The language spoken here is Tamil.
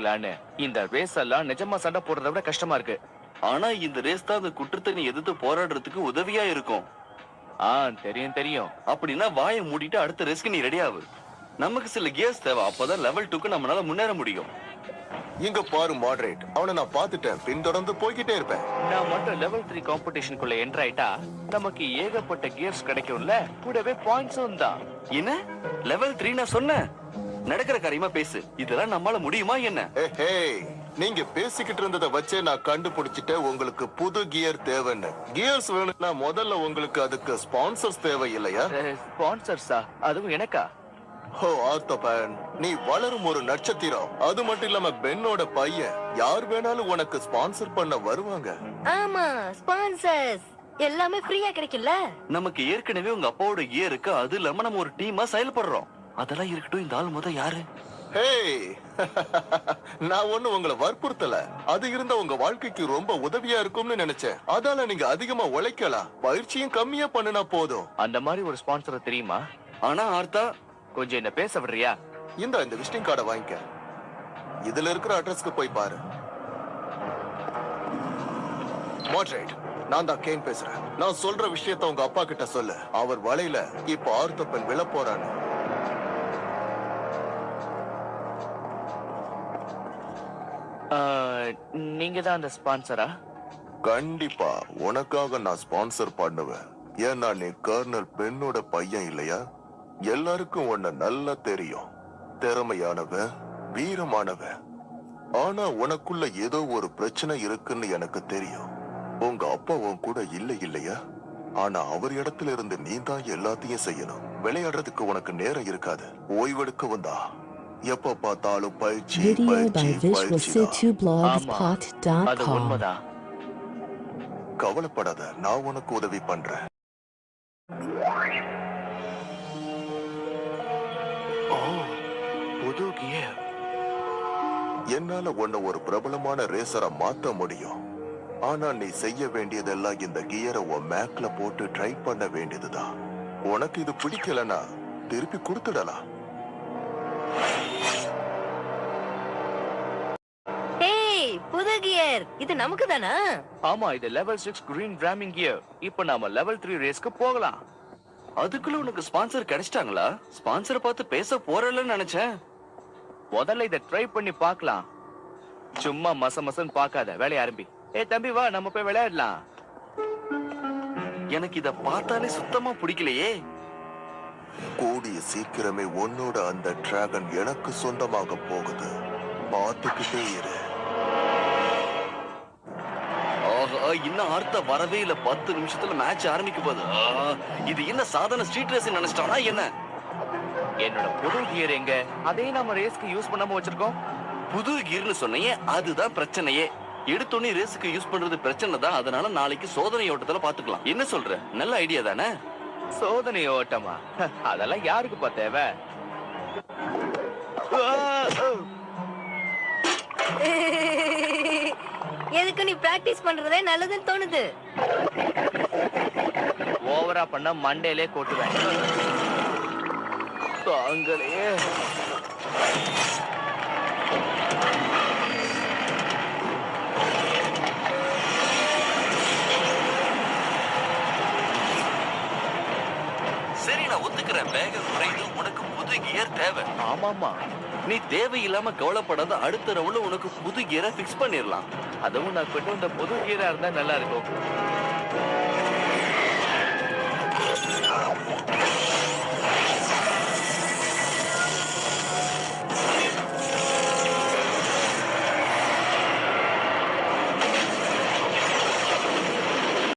பாத்தீங்களான்னு இந்த ரேஸ் எல்லாம் நிஜமா சண்டை போடுறத விட கஷ்டமா இருக்கு. ஆனா இந்த ரேஸ் தான் அந்த குற்றத்தை நீ எதிர்த்து போராடுறதுக்கு உதவியா இருக்கும். தெரியும் தெரியும். அப்படின்னா வாயை மூடிட்டு அடுத்த ரேஸ்க்கு நீ ரெடி ஆகு. நமக்கு சில கியர்ஸ் தேவை, அப்பதான் லெவல் 2க்கு நம்மளால முன்னேற முடியும். இங்க பாரு மாடரேட், அவனை நான் பாத்துட்டேன், பின்தொடர்ந்து போய்கிட்டே இருப்பேன். நான் மட்டும் லெவல் 3 காம்படிஷனுக்குள்ள என்டர் ஆயிட்டா நமக்கு ஏகப்பட்ட கியர்ஸ் கிடைக்கும்ல, கூடவே பாயிண்ட்ஸும் தான். என்ன லெவல் 3 நான் சொன்னேன்? நடக்கிற காரியமா பேசு. இதெல்லாம் நம்மால முடியுமா என்ன? நீங்க பேசிக்கிட்டு இருந்ததை வச்சே நான் கண்டுபிடிச்சிட்டேன் உங்களுக்கு புது கியர் தேவைன்னு. கியர்ஸ் வேணும்னா முதல்ல உங்களுக்கு அதுக்கு ஸ்பான்சர்ஸ் தேவை இல்லையா? ஸ்பான்சர்ஸா? அதுவும் எனக்கா? ஓ ஆர்த்தோபன், நீ வளரும் ஒரு நட்சத்திரம். அது மட்டும் இல்லாம பென்னோட பையன். யார் வேணாலும் உனக்கு ஸ்பான்சர் பண்ண வருவாங்க. ஆமா, ஸ்பான்சர்ஸ் எல்லாமே ஃப்ரீயா கிடைக்கும்ல. நமக்கு ஏற்கனவே உங்க அப்பாவோட கியர் இருக்கு, அது இல்லாம நம்ம ஒரு டீமா செயல்படுறோம். அதெல்லாம் இருக்கட்டும், இந்த ஆள் முத யாரு? நான் ஒண்ணு உங்களை வற்புறுத்தல. அது இருந்த உங்க வாழ்க்கைக்கு ரொம்ப உதவியா இருக்கும்னு நினைச்சேன். அதால நீங்க அதிகமா உழைக்கலாம், பயிற்சியும் கம்மியா பண்ணுனா போதும். அந்த மாதிரி ஒரு ஸ்பான்சர் தெரியுமா? ஆனா ஆர்த்தா, கொஞ்சம் என்ன பேச விடுறியா? இந்த விசிட்டிங் கார்டை வாங்கிக்க. இதுல இருக்கிற அட்ரஸ்க்கு போய் பாரு. மாட்ரேட், நான் தான் கேன் பேசுறேன். நான் சொல்ற விஷயத்த உங்க அப்பா கிட்ட சொல்லு. அவர் வலையில இப்ப ஆர்த்தோபன் விழ போறான்னு. நீங்க தான் அந்த ஸ்பான்சரா? கண்டிப்பா உனக்காக நான் ஸ்பான்சர் பண்ணுவேன். ஏன்னா நீ கர்னல் பென்னோட பையன் இல்லையா? எல்லாருக்கும் உன்னை நல்லா தெரியும். திறமையானவன், வீரமானவன். ஆனா உனக்குள்ள ஏதோ ஒரு பிரச்சனை இருக்குன்னு எனக்கு தெரியும். உங்க அப்பா உன் கூட இல்லையா? ஆனா அவர் இடத்துல இருந்து நீ தான் எல்லாத்தையும் செய்யணும். விளையாடுறதுக்கு உனக்கு நேரம் இருக்காது. ஓய்வெடுக்க வந்தா எப்ப பார்த்தாலும் பயிற்சி கவலைப்படாத, நான் உனக்கு உதவி பண்றேன். புது கியர். என்னால உன்னை ஒரு பிரபலமான ரேசரா மாத்த முடியும். ஆனா நீ செய்ய வேண்டியதெல்லாம் இந்த கியரை உன் மேக்ல போட்டு ட்ரை பண்ண வேண்டியதுதான். உனக்கு இது பிடிக்கலனா திருப்பி கொடுத்துடலாம். புது கியர் இது நமக்கு தானா? ஆமா, இது லெவல் 6 கிரீன் ராமிங் கியர். இப்போ நாம லெவல் 3 ரேஸ்க்கு போகலாம். அதுக்குள்ள உனக்கு ஸ்பான்சர் கிடைச்சிட்டாங்களா? ஸ்பான்சர் பார்த்து பேச போறலன்னு நினைச்சேன். முதல்ல இதை ட்ரை பண்ணி பார்க்கலாம். சும்மா மசன்னு பார்க்காத, வேலைய ஆரம்பி. தம்பி வா, நம்ம போய் விளையாடலாம். எனக்கு இத பார்த்தாலே சுத்தமா பிடிக்கலையே. கூடிய சீக்கிரமே உன்னோட அந்த டிராகன் எனக்கு சொந்தமாக போகுது. பார்த்துக்கிட்டே இரு. இன்னும் ஆர்த்த வரவே இல்ல. 10 நிமிஷத்துல மேட்ச் ஆரம்பிக்க போகுது. இது என்ன சாதாரண ஸ்ட்ரீட் ரேஸ் நினைச்சிட்டானா என்ன? என்னோட புது கியர் எங்க? அதே நம்ம ரேஸ்க்கு யூஸ் பண்ணாம வச்சிருக்கோம். புது கியர்னு சொன்னையே, அதுதான் பிரச்சனையே. எடுத்தோன்னே ரேஸுக்கு யூஸ் பண்றது பிரச்சனை தான். அதனால நாளைக்கு சோதனை ஓட்டத்துல பாத்துக்கலாம். என்ன சொல்ற? நல்ல ஐடியா தானே? சோதனை ஓட்டமா? அதெல்லாம் யாருக்கு தேவை? எதுக்கு நீ பிராக்டிஸ் பண்றதே நல்லதுன்னு தோணுது. ஓவரா பண்ண மண்டேலே கொட்டுவேன். தாங்களே சரி, நான் ஒத்துக்கிறேன். வேகம் குறைந்து உனக்கு புது கியர் தேவை. ஆமாமா, நீ தேவையில்லாம கவலைப்படாத. அடுத்த ரவுண்ட்ல உனக்கு புது கியரை பிக்ஸ் பண்ணிடலாம். அதுவும் நான் கொண்டு வந்த புது கியரா இருந்தா நல்லா இருக்கும்.